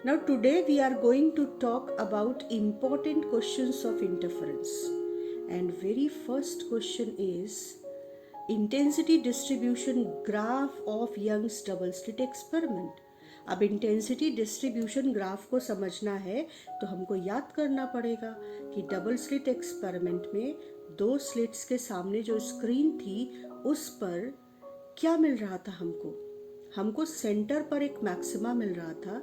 Now today we are going to talk about important questions of interference. And very first question is intensity distribution graph of Young's double slit experiment. अब intensity distribution graph को समझना है तो हमको याद करना पड़ेगा कि डबल स्लिट एक्सपेरिमेंट में दो स्लिट्स के सामने जो स्क्रीन थी उस पर क्या मिल रहा था हमको सेंटर पर एक मैक्सिमा मिल रहा था,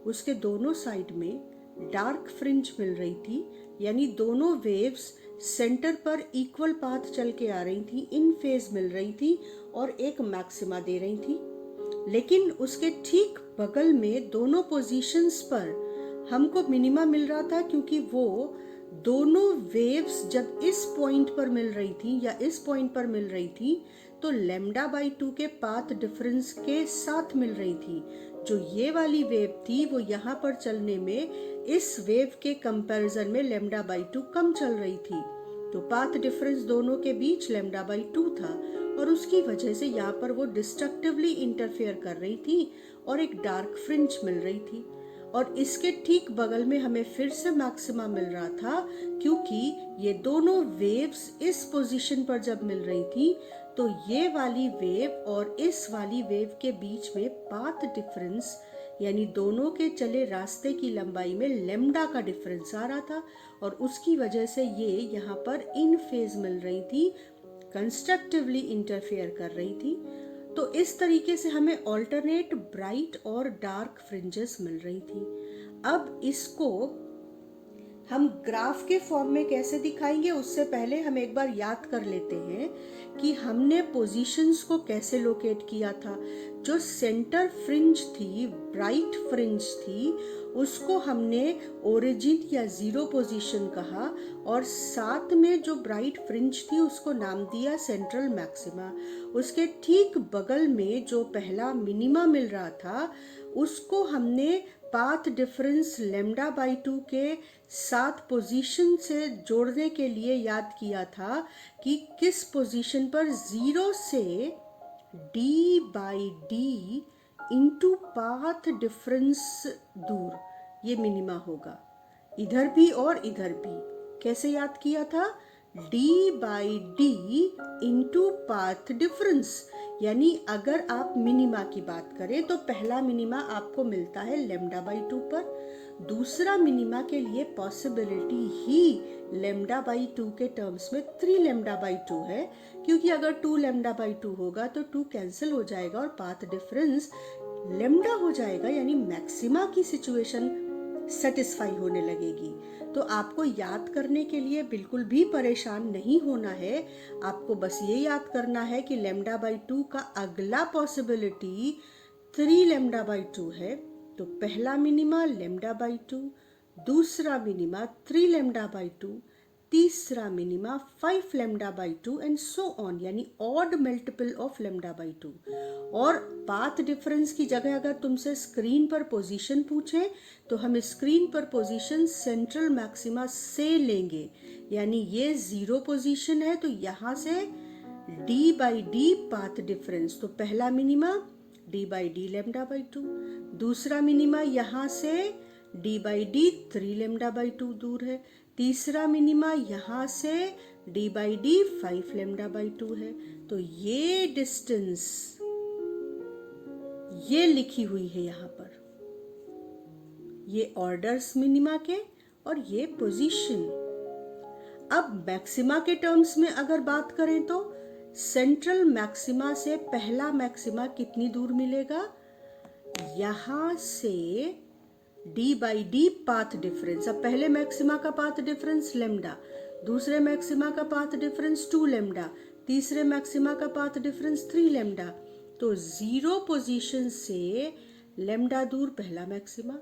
उसके दोनों साइड में डार्क फ्रिंज मिल रही थी, यानी दोनों वेव्स सेंटर पर इक्वल पाथ चल के आ रही थी, इन फेज मिल रही थी और एक मैक्सिमा दे रही थी। लेकिन उसके ठीक बगल में दोनों पोजीशंस पर हमको मिनिमा मिल रहा था, क्योंकि वो दोनों वेव्स जब इस पॉइंट पर मिल रही थी या इस पॉइंट पर मिल रही थी तो लेमडा बाई 2 के पाथ डिफरेंस के साथ मिल रही थी। जो ये वाली वेव थी वो यहाँ पर चलने में इस वेव के कंपैरिजन में लेमडा बाई 2 कम चल रही थी, तो पाथ डिफरेंस दोनों के बीच लेमडा बाई 2 था और उसकी वजह से यहाँ पर वो डिस्ट्रक्टिवली इंटरफेयर कर रही थी और एक डार्क फ्रिंज मिल रही थी। और इसके ठीक बगल में हमें फिर से मैक्सिमा मिल रहा था, क्योंकि ये दोनों वेव्स इस पोजीशन पर जब मिल रही थी तो ये वाली वेव और इस वाली वेव के बीच में पाथ डिफरेंस यानी दोनों के चले रास्ते की लंबाई में लेमडा का डिफरेंस आ रहा था और उसकी वजह से ये यहाँ पर इन फेज मिल रही थी, कंस्ट्रक्टिवली इंटरफेयर कर रही थी। तो इस तरीके से हमें ऑल्टरनेट ब्राइट और डार्क फ्रिंजेस मिल रही थी। अब इसको हम ग्राफ के फॉर्म में कैसे दिखाएंगे, उससे पहले हम एक बार याद कर लेते हैं कि हमने पोजीशंस को कैसे लोकेट किया था। जो सेंटर फ्रिंज थी, ब्राइट फ्रिंज थी, उसको हमने ओरिजिन या जीरो पोजीशन कहा और साथ में जो ब्राइट फ्रिंज थी उसको नाम दिया सेंट्रल मैक्सिमा। उसके ठीक बगल में जो पहला मिनिमा मिल रहा था उसको हमने पाथ डिफरेंस लेमडा बाई 2 के साथ पोजीशन से जोड़ने के लिए याद किया था कि किस पोजीशन पर जीरो से D by D into path difference दूर ये मिनिमा होगा, इधर भी और इधर भी। कैसे याद किया था? D by D into path difference, यानी अगर आप मिनिमा की बात करें तो पहला मिनिमा आपको मिलता है लेमडा बाई 2 पर, दूसरा मिनिमा के लिए पॉसिबिलिटी ही लेमडा बाई 2 के टर्म्स में 3 लेमडा बाई 2 है, क्योंकि अगर 2 लेमडा बाई 2 होगा तो 2 कैंसिल हो जाएगा और पाथ डिफरेंस लेमडा हो जाएगा, यानी मैक्सिमा की सिचुएशन सेटिस्फाई होने लगेगी। तो आपको याद करने के लिए बिल्कुल भी परेशान नहीं होना है, आपको बस ये याद करना है कि लेमडा बाई 2 का अगला पॉसिबिलिटी 3 लेमडा बाई 2 है। तो पहला मिनिमा लेमडा बाई 2, दूसरा मिनिमा 3 लेमडा बाई 2, तीसरा minima 5 lambda by 2 and so on, यानी odd multiple of lambda by 2। और पाथ डिफरेंस की जगह अगर तुमसे स्क्रीन पर पोजीशन पूछे तो हम स्क्रीन पर पोजीशन सेंट्रल मैक्सिमा से लेंगे, यानी ये जीरो पोजीशन है तो यहाँ से d by D path difference, तो पहला minima d by D lambda by 2, दूसरा मिनिमा यहाँ से d by D 3 lambda by 2 दूर है, तीसरा मिनिमा यहाँ से d by D 5 lambda by 2 है। तो ये डिस्टेंस ये लिखी हुई है यहाँ पर, ये ऑर्डर्स मिनिमा के और ये पोजीशन। अब मैक्सिमा के टर्म्स में अगर बात करें तो सेंट्रल मैक्सिमा से पहला मैक्सिमा कितनी दूर मिलेगा? यहां से d by D path difference. अब पहले मैक्सिमा का पाथ डिफरेंस लेमडा, दूसरे मैक्सिमा का पाथ डिफरेंस 2 लेमडा, तीसरे मैक्सिमा का पाथ डिफरेंस 3 लेमडा। तो जीरो पोजीशन से लेमडा दूर पहला maxima,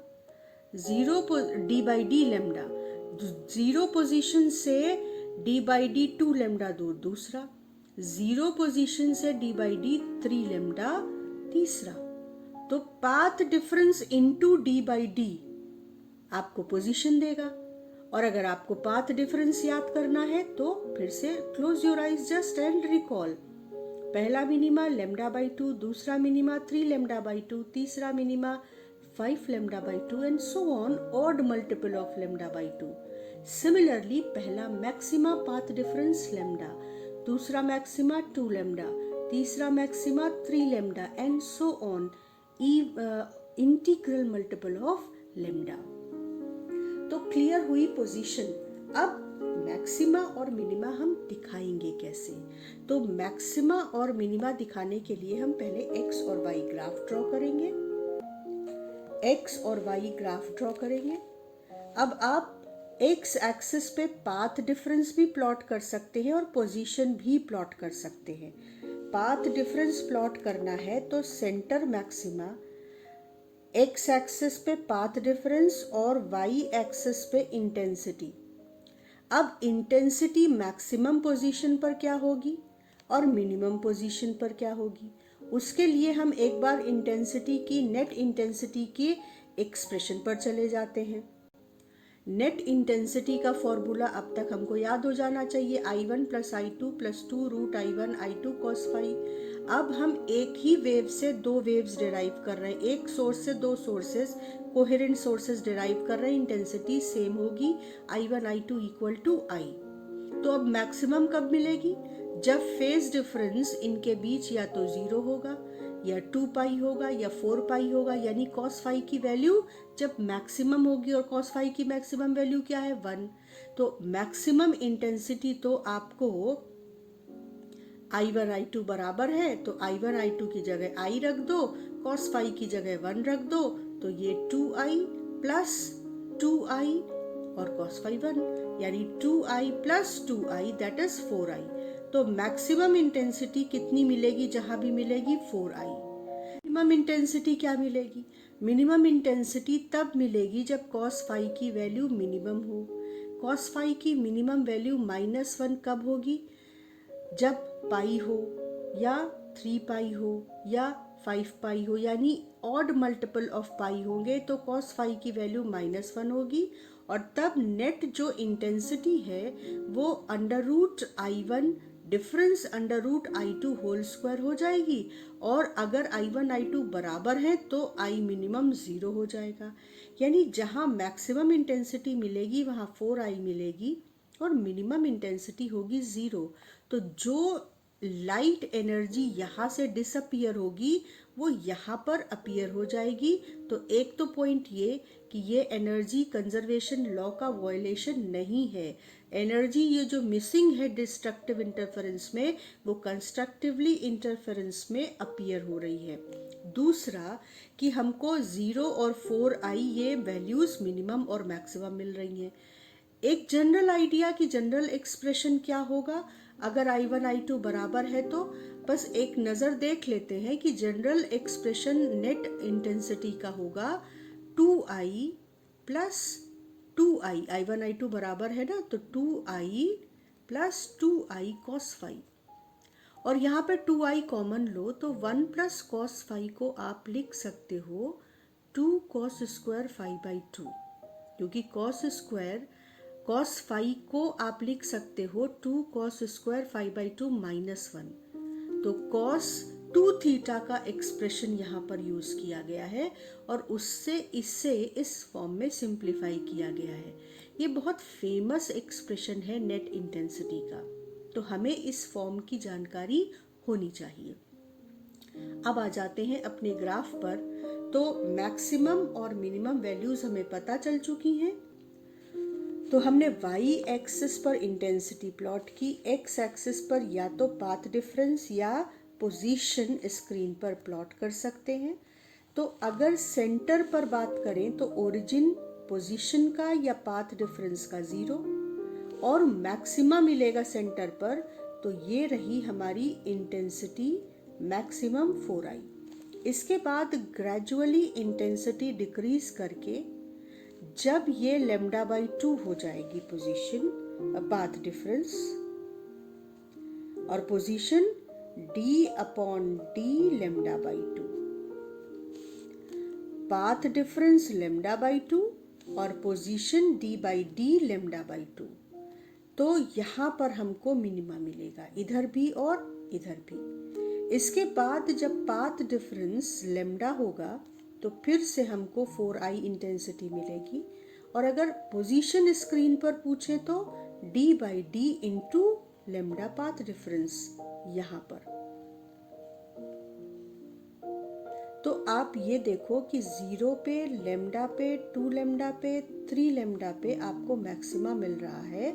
d by D lambda, zero position से d बाई डी 2 लेमडा दूर दूसरा, जीरो पोजीशन से d बाई डी 3 लेमडा तीसरा। तो path difference into d by D आपको पोजीशन देगा। और अगर आपको पाथ डिफरेंस याद करना है तो फिर से close your eyes just and recall. पहला मिनिमा लेमडा बाई 2, दूसरा मिनिमा 3 लेमडा बाई 2, तीसरा minima 5 lambda by 2 and so on, odd multiple of lambda by 2. Similarly, पहला मैक्सिमा पाथ डिफरेंस लैम्डा, दूसरा मैक्सिमा 2 लैम्डा, तीसरा maxima 3 lambda and so on, integral multiple of lambda. तो clear हुई position. अब maxima और minima हम दिखाएंगे कैसे. तो मैक्सिमा और मिनिमा दिखाने के लिए हम पहले एक्स और वाई ग्राफ ड्रॉ करेंगे. एक्स और वाई ग्राफ ड्रॉ करेंगे. अब आप एक्स एक्सिस पे पाथ डिफरेंस भी प्लॉट कर सकते हैं और पोजीशन भी प्लॉट कर सकते हैं. पाथ डिफरेंस प्लॉट करना है तो सेंटर मैक्सिमा, एक्स एक्सिस पे पाथ डिफरेंस और वाई एक्सिस पे इंटेंसिटी. अब इंटेंसिटी मैक्सिमम पोजीशन पर क्या होगी और मिनिमम पोजीशन पर क्या होगी, उसके लिए हम एक बार इंटेंसिटी की, नेट इंटेंसिटी के एक्सप्रेशन पर चले जाते हैं. नेट इंटेंसिटी का फॉर्मूला अब तक हमको याद हो जाना चाहिए, I1 + I2 + 2 √I1 I2 cos phi. अब हम एक ही वेव से दो वेव्स डिराइव कर रहे हैं, एक सोर्स से दो सोर्सेस, कोहेरेंट सोर्सेस डिराइव कर रहे हैं. इंटेंसिटी सेम होगी, I1 I2 = I. तो अब मैक्सिमम कब मिलेगी, जब फेज डिफरेंस इनके बीच या तो 0 होगा या 2 पाई होगा या 4 पाई होगा, यानी cos phi की वैल्यू जब मैक्सिमम होगी. और cos phi की मैक्सिमम वैल्यू क्या है, 1. तो मैक्सिमम इंटेंसिटी तो आपको I1 I2 बराबर है, तो I1 I2 की जगह I रख दो, cos phi की जगह 1 रख दो, तो ये 2I + 2I और cos phi 1, यानी 2I + 2I that is 4I. तो मैक्सिमम इंटेंसिटी कितनी मिलेगी, जहां भी मिलेगी 4I. मिनिमम इंटेंसिटी क्या मिलेगी, मिनिमम इंटेंसिटी तब मिलेगी जब cos phi की वैल्यू मिनिमम हो. cos phi की मिनिमम वैल्यू -1 कब होगी, जब पाई हो या 3 पाई हो या 5 पाई हो, यानी ऑड मल्टीपल ऑफ पाई होंगे तो cos phi की वैल्यू -1 होगी. और तब नेट जो इंटेंसिटी है वो √I1 difference √I2 whole square हो जाएगी. और अगर I1 I2 बराबर है तो I मिनिमम 0 हो जाएगा. यानी जहां मैक्सिमम इंटेंसिटी मिलेगी वहां 4I मिलेगी और मिनिमम इंटेंसिटी होगी 0. तो जो लाइट एनर्जी यहाँ से डिसअपियर होगी वो यहाँ पर अपीयर हो जाएगी. तो एक तो पॉइंट ये कि ये एनर्जी कंजर्वेशन लॉ का वायलेशन नहीं है. एनर्जी ये जो मिसिंग है डिस्ट्रक्टिव इंटरफेरेंस में, वो कंस्ट्रक्टिवली इंटरफेरेंस में अपीयर हो रही है. दूसरा कि हमको 0 और 4I ये वैल्यूज मिनिमम और मैक्सिमम मिल रही हैं. एक जनरल आइडिया कि जनरल एक्सप्रेशन क्या होगा अगर I1 I2 बराबर है, तो बस एक नज़र देख लेते हैं कि जनरल एक्सप्रेशन नेट इंटेंसिटी का होगा 2I + 2I. I1 I2 बराबर है ना, तो 2I + 2I cos phi. और यहाँ पे 2I कॉमन लो तो 1 + cos phi को आप लिख सकते हो 2 cos square phi by 2, क्योंकि cos phi को आप लिख सकते हो 2 cos square phi by 2 -1. तो cos 2 थीटा का एक्सप्रेशन यहाँ पर यूज किया गया है और उससे इसे इस फॉर्म में सिंप्लीफाई किया गया है. ये बहुत फेमस एक्सप्रेशन है नेट इंटेंसिटी का, तो हमें इस फॉर्म की जानकारी होनी चाहिए. अब आ जाते हैं अपने ग्राफ पर. तो मैक्सिमम और मिनिमम वैल्यूज हमें पता चल चुकी हैं. तो हमने y एक्सिस पर इंटेंसिटी प्लॉट की, x एक्सिस पर या तो पाथ डिफरेंस या पोजीशन स्क्रीन पर प्लॉट कर सकते हैं. तो अगर सेंटर पर बात करें तो ओरिजिन पोजीशन का या पाथ डिफरेंस का 0 और मैक्सिमा मिलेगा सेंटर पर, तो ये रही हमारी इंटेंसिटी मैक्सिमम 4I. इसके बाद ग्रेजुअली इंटेंसिटी डिक्रीज करके जब ये λ/2 हो जाएगी पोजीशन, पाथ डिफरेंस, और पोजीशन d/d λ/2, पाथ डिफरेंस λ/2 और पोजीशन d/d λ/2. तो यहाँ पर हमको मिनिमा मिलेगा, इधर भी और इधर भी. इसके बाद जब पाथ डिफरेंस λ होगा तो फिर से हमको 4i इंटेंसिटी मिलेगी। और अगर पोजीशन स्क्रीन पर पूछे तो d by D into lambda path difference यहाँ पर। तो आप ये देखो कि 0 पे, लेमडा पे, 2 लेमडा पे, 3 लेमडा पे आपको मैक्सिमा मिल रहा है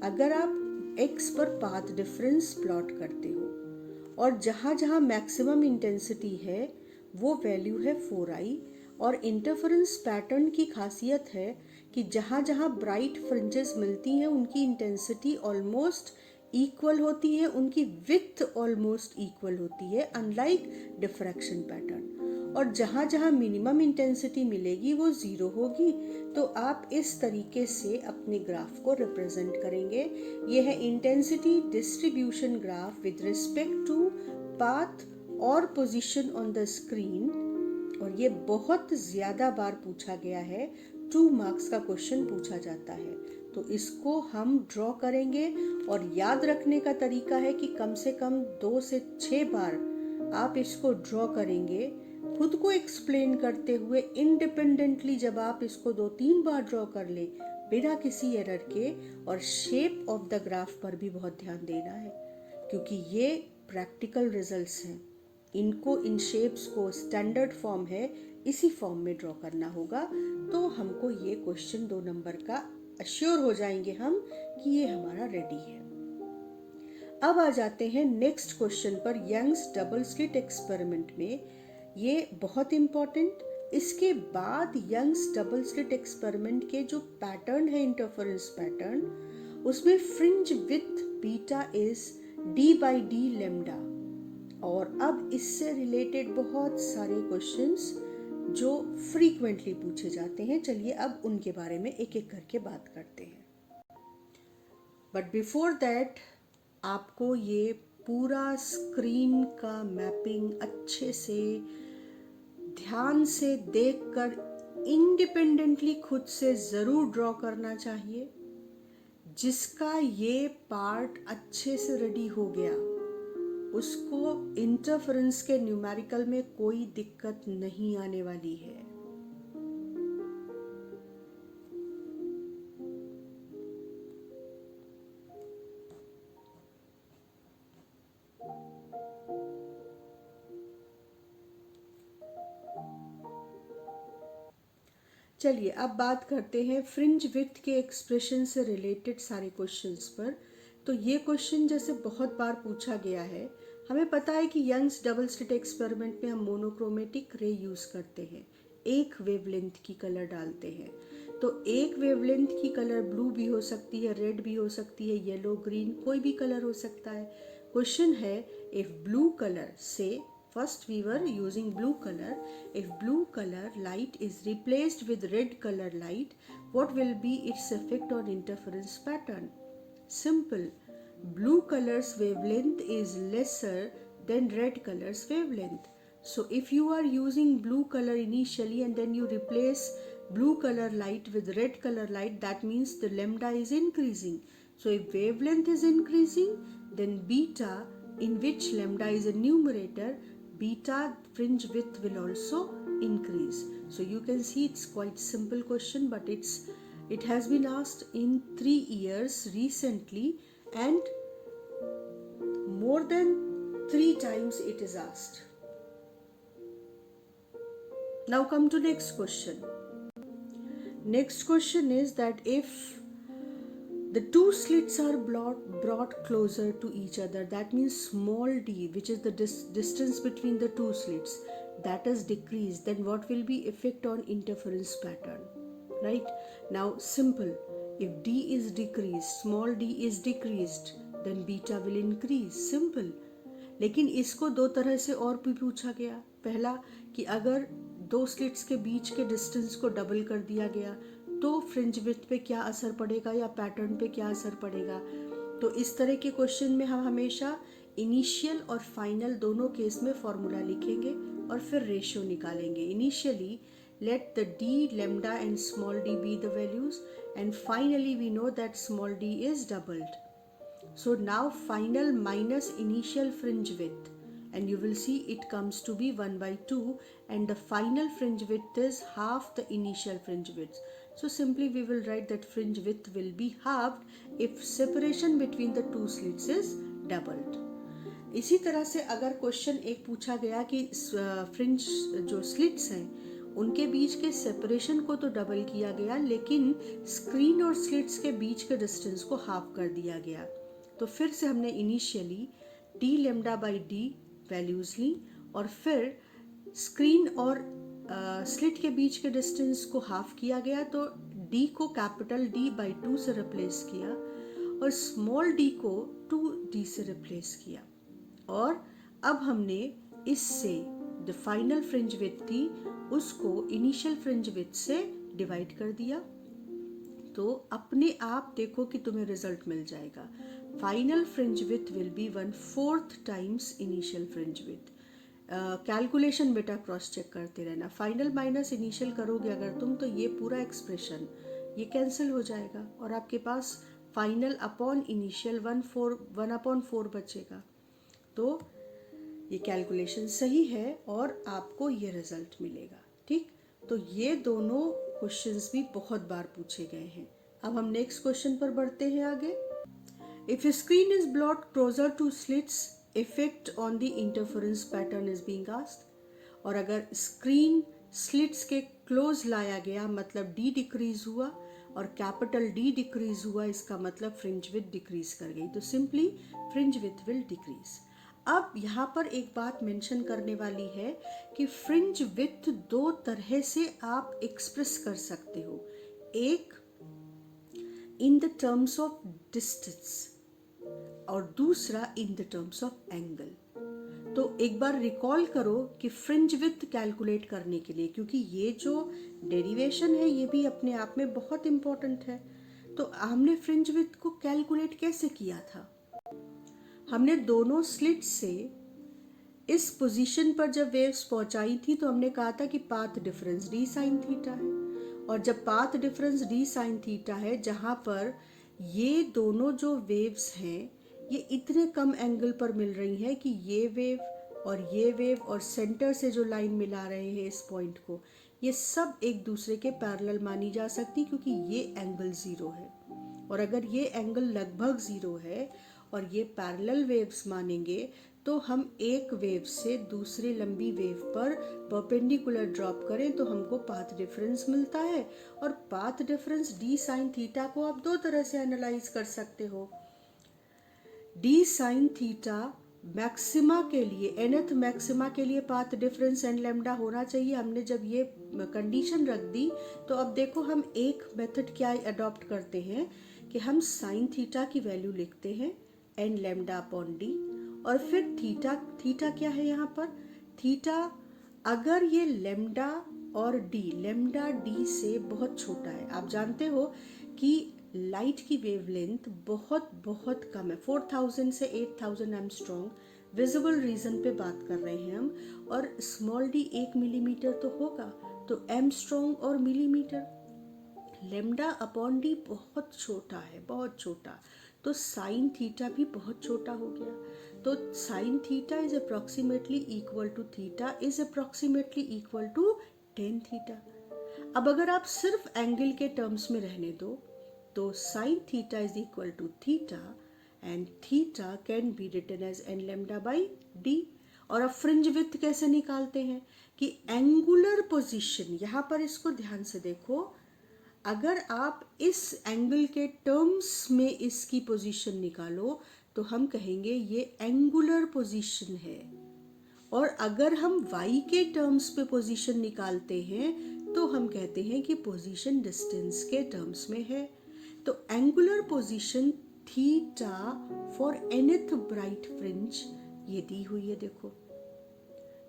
अगर आप x पर पाथ डिफरेंस प्लॉट करते हो। और जहाँ जहाँ मैक्सिमम इंटेंसिटी है वो वैल्यू है 4i। और इंटरफेरेंस पैटर्न की खासियत है कि जहाँ जहाँ ब्राइट फ्रिंजेस मिलती हैं उनकी इंटेंसिटी ऑलमोस्ट इक्वल होती है, उनकी विड्थ ऑलमोस्ट इक्वल होती है, अनलाइक डिफ्रैक्शन पैटर्न। और जहाँ जहाँ मिनिमम इंटेंसिटी मिलेगी वो 0 होगी। तो आप इस तरीके से अपने ग्राफ को रिप्रेजेंट करेंगे। ये है intensity distribution graph with respect to path और पोजीशन ऑन द स्क्रीन। और ये बहुत ज़्यादा बार पूछा गया है, 2 मार्क्स का क्वेश्चन पूछा जाता है। तो इसको हम ड्रॉ करेंगे और याद रखने का तरीका है कि कम से कम 2 से 6 बार आप इसको ड्रॉ करेंगे, खुद को एक्सप्लेन करते हुए इंडिपेंडेंटली। जब आप इसको 2-3 बार ड्रॉ कर ले बिना किसी एरर के, और शेप ऑफ द ग्राफ पर भी बहुत ध्यान देना है क्योंकि ये प्रैक्टिकल रिजल्ट्स हैं। इनको, इन शेप्स को स्टैंडर्ड फॉर्म है इसी फॉर्म में ड्रॉ करना होगा। तो हमको ये क्वेश्चन 2 नंबर का अश्योर हो जाएंगे हम कि ये हमारा रेडी है। अब आ जाते हैं नेक्स्ट क्वेश्चन पर, यंग्स डबल स्लिट एक्सपेरिमेंट में। ये बहुत इम्पॉर्टेंट। इसके बाद यंग्स डबल स्लिट एक्सपेरिमेंट के जो पैटर्न है, इंटरफेरेंस पैटर्न, उसमें fringe with beta is d by D lambda. और अब इससे रिलेटेड बहुत सारे क्वेश्चंस जो फ्रीक्वेंटली पूछे जाते हैं, चलिए अब उनके बारे में एक एक करके बात करते हैं। बट बिफोर दैट आपको ये पूरा स्क्रीन का मैपिंग अच्छे से ध्यान से देखकर इंडिपेंडेंटली खुद से ज़रूर ड्रॉ करना चाहिए। जिसका ये पार्ट अच्छे से रेडी हो गया उसको इंटरफेरेंस के न्यूमेरिकल में कोई दिक्कत नहीं आने वाली है। चलिए अब बात करते हैं फ्रिंज विड्थ के एक्सप्रेशन से रिलेटेड सारे क्वेश्चंस पर। तो ये क्वेश्चन जैसे बहुत बार पूछा गया है, हमें पता है कि यंग्स डबल स्लिट एक्सपेरिमेंट में हम मोनोक्रोमेटिक रे यूज़ करते हैं, एक वेवलेंथ की कलर डालते हैं। तो एक वेवलेंथ की कलर ब्लू भी हो सकती है, रेड भी हो सकती है, येलो, ग्रीन, कोई भी कलर हो सकता है। क्वेश्चन है, इफ ब्लू कलर से first we were using blue color, if blue color light is replaced with red color light, what will be its effect on interference pattern? Simple. Blue color's wavelength is lesser than red color's wavelength. So if you are using blue color initially and then you replace blue color light with red color light, that means the lambda is increasing. So if wavelength is increasing, then beta, in which lambda is a numerator, beta fringe width will also increase. So you can see it's quite simple question, but it has been asked in 3 years recently, and more than 3 times it is asked. Now come to next question. Next question is that if the two slits are brought closer to each other, that means small d, which is the distance between the two slits, that is decreased, then what will be effect on interference pattern? Right? Now simple, if d is decreased, small d is decreased, then beta will increase. Simple. लेकिन इसको 2 तरह से और भी पूछा गया। पहला कि अगर 2 स्लिट्स के बीच के डिस्टेंस को डबल कर दिया गया तो फ्रिंज विड्थ पे क्या असर पड़ेगा या पैटर्न पे क्या असर पड़ेगा। तो इस तरह के क्वेश्चन में हम हमेशा इनिशियल और फाइनल दोनों केस में फॉर्मूला लिखेंगे और फिर रेशियो निकालेंगे। Initially let the d, lambda and small d be the values, and finally we know that small d is doubled. So now final minus initial fringe width and you will see it comes to be 1/2, and the final fringe width is half the initial fringe width. So simply we will write that fringe width will be halved if separation between the two slits is doubled. इसी तरह से अगर question एक पूछा गया कि fringe जो slits हैं उनके बीच के सेपरेशन को तो डबल किया गया, लेकिन स्क्रीन और स्लिट्स के बीच के डिस्टेंस को हाफ कर दिया गया, तो फिर से हमने initially d lambda by d values ली और फिर स्क्रीन और स्लिट के बीच के डिस्टेंस को हाफ किया गया, तो डी को कैपिटल डी बाई 2 से रिप्लेस किया और स्मॉल डी को 2d से रिप्लेस किया, और अब हमने इससे जो फाइनल फ्रिंज विड्थ थी उसको इनिशियल फ्रिंज विड्थ से डिवाइड कर दिया, तो अपने आप देखो कि तुम्हें रिजल्ट मिल जाएगा. Final fringe width will be 1/4 times initial fringe width. Calculation बेटा क्रॉस चेक करते रहना. फाइनल माइनस इनिशियल करोगे अगर तुम, तो ये पूरा एक्सप्रेशन ये कैंसिल हो जाएगा और आपके पास फाइनल अपॉन इनिशियल 1/4 बचेगा. तो ये कैलकुलेशन सही है और आपको ये रिजल्ट मिलेगा. ठीक, तो ये दोनों क्वेश्चंस भी बहुत बार पूछे गए हैं. अब हम नेक्स्ट क्वेश्चन पर बढ़ते हैं आगे. If A screen is brought closer two slits, effect on the interference pattern is being asked. और अगर स्क्रीन स्लिट्स के क्लोज लाया गया मतलब डी डिक्रीज हुआ और कैपिटल डी डिक्रीज हुआ, इसका मतलब फ्रिंज विड्थ डिक्रीज कर गई, तो simply fringe width will decrease. अब यहाँ पर एक बात मेंशन करने वाली है कि फ्रिंज विड्थ दो तरह से आप एक्सप्रेस कर सकते हो. एक in the terms of distance और दूसरा in the terms of angle. तो एक बार रिकॉल करो कि फ्रिंज विड्थ कैलकुलेट करने के लिए, क्योंकि ये जो डेरिवेशन है ये भी अपने आप में बहुत इंपॉर्टेंट है. तो हमने फ्रिंज विड्थ को कैलकुलेट कैसे किया था? हमने दोनों स्लिट से इस पोजीशन पर जब वेव्स पहुंचाई थी तो हमने कहा था कि path difference D sine theta है, और जब path difference D sine theta है जहां पर ये दोनों जो वेव्स हैं ये इतने कम एंगल पर मिल रही हैं कि ये वेव और सेंटर से जो लाइन मिला रहे हैं इस पॉइंट को, ये सब एक दूसरे के पैरेलल मानी जा सकती, क्योंकि ये एंगल ज़ीरो है. और अगर ये एंगल लगभग ज़ीरो है और ये पैरेलल वेव्स मानेंगे तो हम एक वेव से दूसरी लंबी वेव पर परपेंडिकुलर ड्रॉप करें तो हमको पाथ डिफरेंस मिलता है. और path difference D sine theta को आप दो तरह से एनालाइज कर सकते हो. डी साइन थीटा मैक्सिमा के लिए, nth मैक्सिमा के लिए पाथ डिफरेंस एन लेमडा होना चाहिए. हमने जब ये कंडीशन रख दी तो अब देखो हम एक मेथड क्या अडॉप्ट करते हैं कि हम साइन थीटा की वैल्यू लिखते हैं एन लेमडा अपॉन डी, और फिर थीटा क्या है यहाँ पर? थीटा अगर ये लेमडा और लेमडा डी से बहुत छोटा है. आप जानते हो कि लाइट की वेवलेंथ बहुत बहुत कम है, 4000 से 8000 एंगस्ट्रॉम विजिबल रीजन पे बात कर रहे हैं हम, और स्मॉल डी 1 मिलीमीटर तो होगा, तो एंगस्ट्रॉम और मिलीमीटर. लेमडा अपॉन डी बहुत छोटा है, बहुत छोटा, तो साइन थीटा भी बहुत छोटा हो गया. तो sine theta is approximately equal to theta is approximately equal to tan theta. अब अगर आप सिर्फ एंगल के टर्म्स में रहने दो तो sine theta is equal to theta and theta can be written as n lambda by D. और अब फ्रिंज विड्थ कैसे निकालते हैं कि एंगुलर पोजीशन, यहाँ पर इसको ध्यान से देखो, अगर आप इस एंगल के टर्म्स में इसकी पोजीशन निकालो तो हम कहेंगे ये एंगुलर पोजीशन है, और अगर हम y के टर्म्स पे पोजीशन निकालते हैं तो हम कहते हैं कि पोजीशन डिस्टेंस के टर्म्स में है. तो angular position theta for nth bright fringe ये दी हुई है, देखो.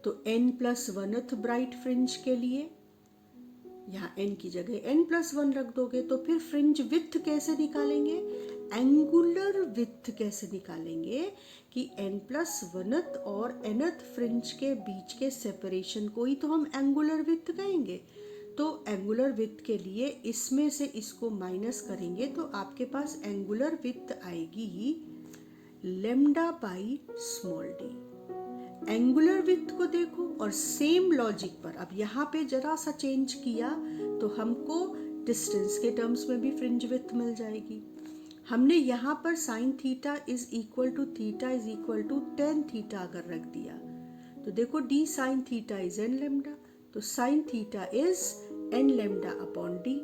तो n+1th ब्राइट फ्रिंज के लिए यहाँ n की जगह n+1 रख दोगे, तो फिर फ्रिंज विड्थ कैसे निकालेंगे? एंगुलर विड्थ कैसे निकालेंगे कि n+1th और nth फ्रिंज के बीच के सेपरेशन को ही तो हम एंगुलर विड्थ कहेंगे. तो एंगुलर विड्थ के लिए इसमें से इसको माइनस करेंगे तो आपके पास एंगुलर विड्थ आएगी lambda by small D. Angular width को देखो और सेम लॉजिक पर अब यहाँ पे जरा सा चेंज किया तो हमको डिस्टेंस के टर्म्स में भी फ्रिंज विड्थ मिल जाएगी। हमने यहाँ पर sine theta is equal to theta is equal to tan theta अगर रख दिया तो देखो d sine theta is n lambda, तो sine theta is n lambda upon d.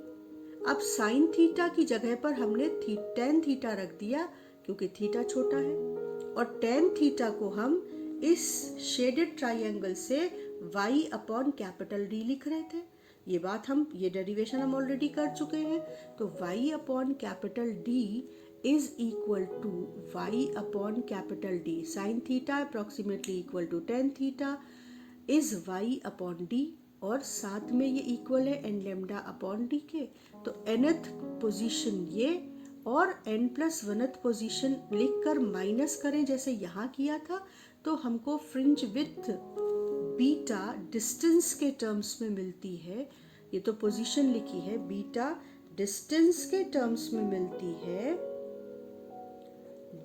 अब साइन थीटा की जगह पर हमने टेन थीटा रख दिया क्योंकि थीटा छोटा है, और टेन थीटा को हम इस शेडेड ट्राइंगल से y अपॉन कैपिटल डी लिख रहे थे। ये डेरिवेशन हम ऑलरेडी कर चुके हैं, तो y upon capital D is equal to y upon capital D sine theta approximately equal to tan theta is y upon D, और साथ में ये इक्वल है एन लेमडा अपॉन डी के। तो nth पोजीशन ये और n प्लस वनथ पोजीशन लिखकर माइनस करें जैसे यहाँ किया था, तो हमको फ्रिंज विड्थ बीटा डिस्टेंस के टर्म्स में मिलती है। ये तो पोजीशन लिखी है, बीटा डिस्टेंस के टर्म्स में मिलती है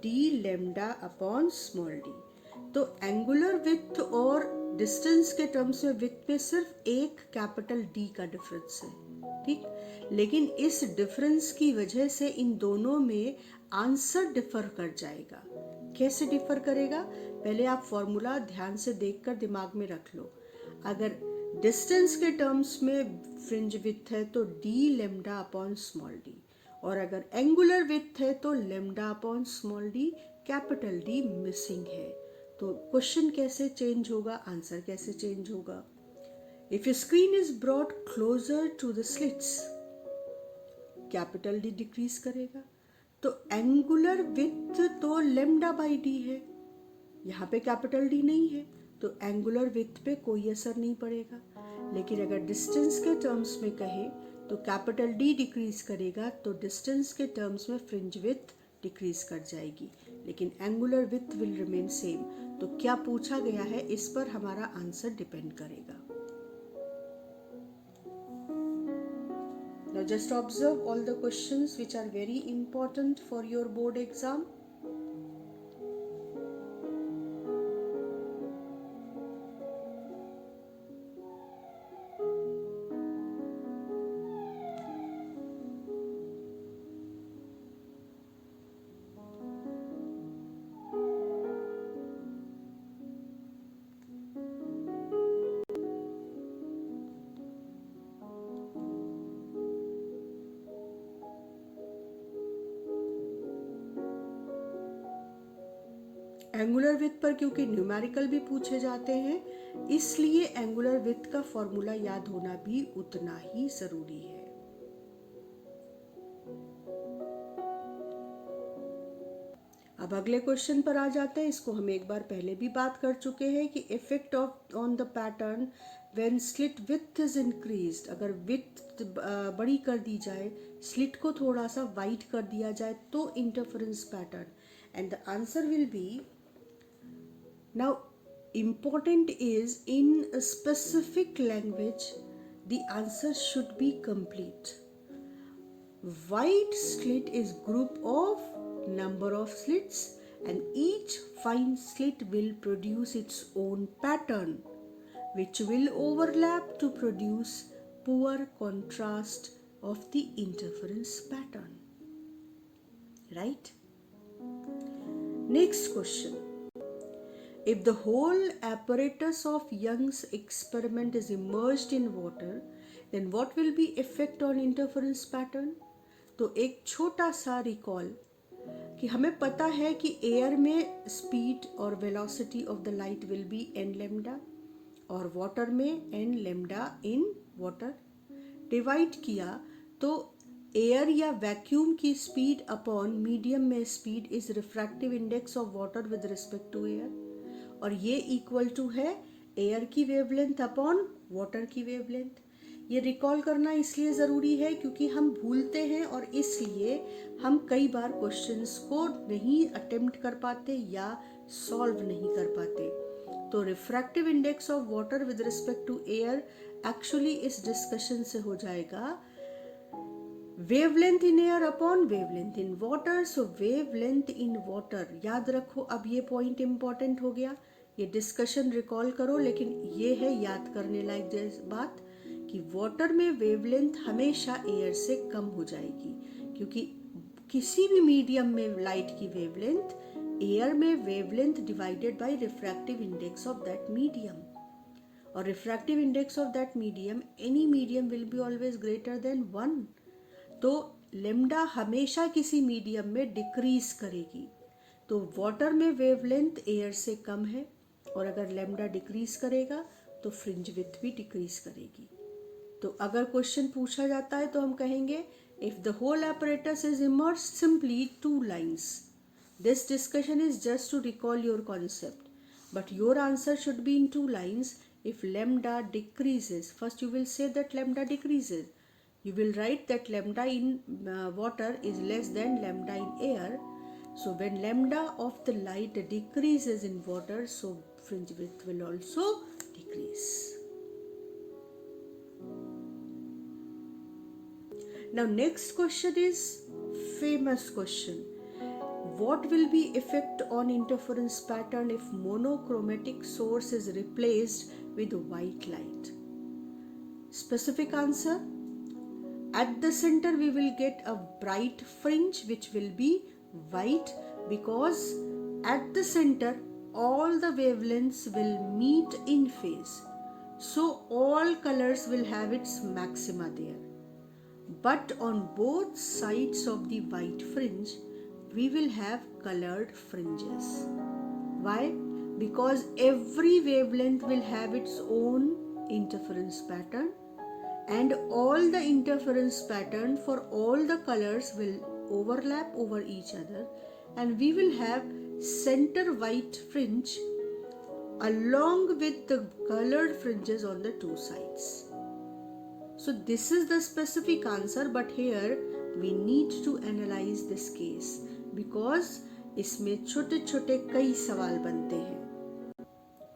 D lambda upon small D. तो एंगुलर विड्थ और डिस्टेंस के टर्म्स में विड्थ में सिर्फ एक कैपिटल डी का डिफरेंस है, ठीक। लेकिन इस डिफरेंस की वजह से इन दोनों में आंसर डिफर कर जाएगा। कैसे डिफर करेगा, पहले आप फॉर्मूला ध्यान से देखकर दिमाग में रख लो। अगर डिस्टेंस के टर्म्स में फ्रिंज विड्थ है तो D lambda upon small D, और अगर एंगुलर विड्थ है तो lambda upon small D, capital D missing है। तो क्वेश्चन कैसे चेंज होगा, आंसर कैसे चेंज होगा। If your screen is brought closer to the slits, capital D decrease करेगा। तो एंगुलर विड्थ तो लेमडा बाई डी है, यहाँ पे कैपिटल डी नहीं है, तो एंगुलर विड्थ पे कोई असर नहीं पड़ेगा। लेकिन अगर डिस्टेंस के टर्म्स में कहें तो कैपिटल डी डिक्रीज करेगा, तो डिस्टेंस के टर्म्स में फ्रिंज विड्थ डिक्रीज कर जाएगी, लेकिन angular width will remain same. तो क्या पूछा गया है इस पर हमारा आंसर डिपेंड करेगा। Now just observe all the questions which are very important for your board exam. Angular width पर क्योंकि न्यूमेरिकल भी पूछे जाते हैं, इसलिए एंगुलर विड्थ का फॉर्मूला याद होना भी उतना ही जरूरी है। अब अगले क्वेश्चन पर आ जाते हैं। इसको हम एक बार पहले भी बात कर चुके हैं कि effect of on the pattern when slit width is increased. अगर विड्थ बड़ी कर दी जाए, स्लिट को थोड़ा सा वाइड कर दिया जाए, तो interference pattern, and the answer will be, now important is in a specific language the answer should be complete. Wide slit is group of number of slits and each fine slit will produce its own pattern which will overlap to produce poor contrast of the interference pattern. Right? Next question. If the whole apparatus of Young's experiment is immersed in water, then what will be effect on interference pattern? तो एक छोटा सा recall कि हमें पता है कि air में स्पीड और velocity of the light will be n lambda, और वाटर में n lambda in water. Divide किया तो एयर या वैक्यूम की स्पीड अपॉन मीडियम में speed is refractive index of water with respect to air, और ये इक्वल टू है एयर की वेवलेंथ अपॉन वाटर की वेवलेंथ। ये रिकॉल करना इसलिए ज़रूरी है क्योंकि हम भूलते हैं और इसलिए हम कई बार क्वेश्चंस को नहीं अटेम्प्ट कर पाते या सॉल्व नहीं कर पाते। तो refractive index of water with respect to air actually इस डिस्कशन से हो जाएगा wavelength in air upon wavelength in water. So wavelength in water याद रखो। अब ये पॉइंट इंपॉर्टेंट हो गया, ये डिस्कशन रिकॉल करो, लेकिन ये है याद करने लायक बात कि वाटर में वेवलेंथ हमेशा एयर से कम हो जाएगी, क्योंकि किसी भी मीडियम में लाइट की वेवलेंथ एयर में wavelength divided by refractive index of that medium, और refractive index of that medium, any medium will be always greater than 1। तो लेम्डा हमेशा किसी मीडियम में डिक्रीज करेगी। तो वाटर में वेवलेंथ एयर से कम है, और अगर लेम्डा डिक्रीज करेगा तो फ्रिंज विड्थ भी डिक्रीज करेगी। तो अगर क्वेश्चन पूछा जाता है तो हम कहेंगे if the whole apparatus is immersed, simply 2 lines. This discussion is just to recall your concept, but your answer should be in 2 lines. If lambda decreases, first you will say that lambda decreases. You will write that lambda in water is less than lambda in air. So when lambda of the light decreases in water, so fringe width will also decrease. Now next question is famous question. What will be effect on interference pattern if monochromatic source is replaced with white light? Specific answer: at the center we will get a bright fringe which will be white, because at the center all the wavelengths will meet in phase, so all colors will have its maxima there. But on both sides of the white fringe we will have colored fringes. Why? Because every wavelength will have its own interference pattern, and all the interference pattern for all the colors will overlap over each other, and we will have center white fringe along with the colored fringes on the two sides. So this is the specific answer, but here we need to analyze this case because इसमें छोटे छोटे कई सवाल बनते हैं।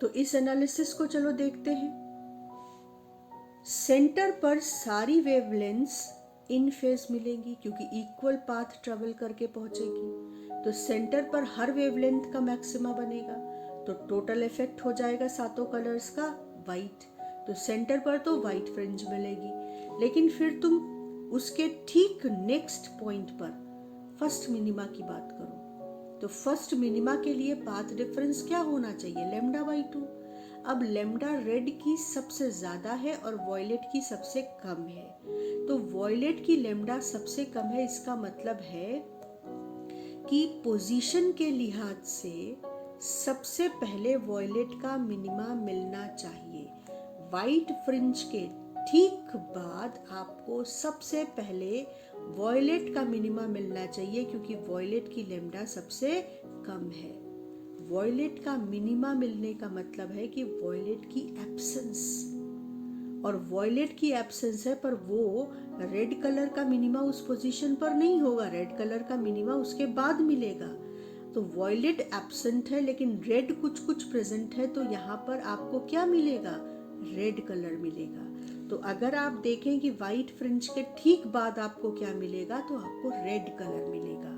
तो इस analysis को चलो देखते हैं। सेंटर पर सारी वेवलेंथ्स इन फेज मिलेंगी क्योंकि इक्वल पाथ ट्रेवल करके पहुंचेगी। तो सेंटर पर हर वेवलेंथ का मैक्सिमा बनेगा, तो टोटल इफेक्ट हो जाएगा सातों कलर्स का वाइट। तो सेंटर पर तो वाइट फ्रिंज मिलेगी, लेकिन फिर तुम उसके ठीक नेक्स्ट पॉइंट पर फर्स्ट मिनिमा की बात करो, तो फर्स्ट मिनिमा के लिए पाथ डिफरेंस क्या होना चाहिए? Lambda by 2। अब लैम्डा रेड की सबसे ज्यादा है और वॉयलेट की सबसे कम है, तो वॉयलेट की लैम्डा सबसे कम है, इसका मतलब है कि पोजीशन के लिहाज से सबसे पहले वॉयलेट का मिनिमा मिलना चाहिए। वाइट फ्रिंज के ठीक बाद आपको सबसे पहले वॉयलेट का मिनिमा मिलना चाहिए, क्योंकि वॉयलेट की लैम्डा सबसे कम है। वॉयलेट का मिनिमा मिलने का मतलब है कि वॉयलेट की एब्सेंस, और वॉयलेट की एब्सेंस है, पर वो रेड कलर का मिनिमा उस पोजीशन पर नहीं होगा, रेड कलर का मिनिमा उसके बाद मिलेगा। तो वॉयलेट एब्सेंट है लेकिन रेड कुछ कुछ प्रेजेंट है, तो यहाँ पर आपको क्या मिलेगा? रेड कलर मिलेगा। तो अगर आप देखें कि वाइट फ्रिंज के ठीक बाद आपको क्या मिलेगा, तो आपको रेड कलर मिलेगा,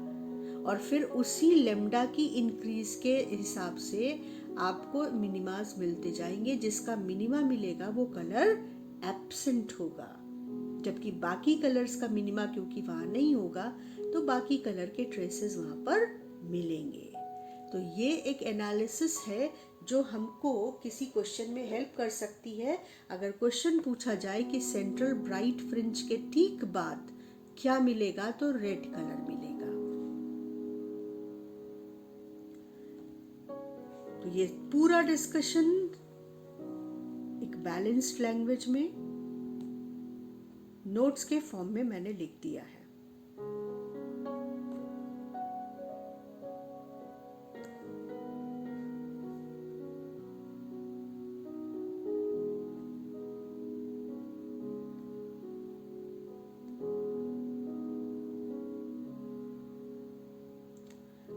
और फिर उसी लेम्डा की इंक्रीज के हिसाब से आपको मिनिमास मिलते जाएंगे। जिसका मिनिमा मिलेगा वो कलर एब्सेंट होगा, जबकि बाकी कलर्स का मिनिमा क्योंकि वहां नहीं होगा तो बाकी कलर के ट्रेसेस वहां पर मिलेंगे। तो ये एक एनालिसिस है जो हमको किसी क्वेश्चन में हेल्प कर सकती है। अगर क्वेश्चन पूछा जाए कि सेंट्रल ब्राइट फ्रिंज के ठीक बाद क्या मिलेगा, तो रेड कलर मिलेगा। तो ये पूरा डिस्कशन एक बैलेंस्ड लैंग्वेज में नोट्स के फॉर्म में मैंने लिख दिया है।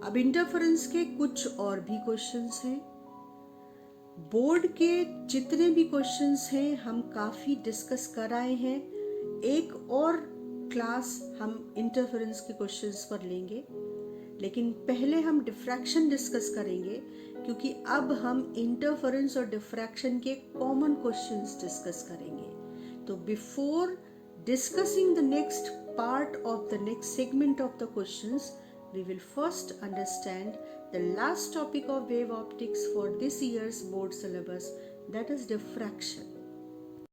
अब इंटरफेरेंस के कुछ और भी क्वेश्चंस हैं। बोर्ड के जितने भी क्वेश्चंस हैं हम काफी डिस्कस कर आए हैं। एक और क्लास हम इंटरफेरेंस के क्वेश्चंस पर लेंगे, लेकिन पहले हम डिफ्रैक्शन डिस्कस करेंगे क्योंकि अब हम इंटरफेरेंस और डिफ्रैक्शन के कॉमन क्वेश्चंस डिस्कस करेंगे. तो before discussing the next part of the next segment of the questions, we will first understand the last topic of wave optics for this year's board syllabus, that is diffraction.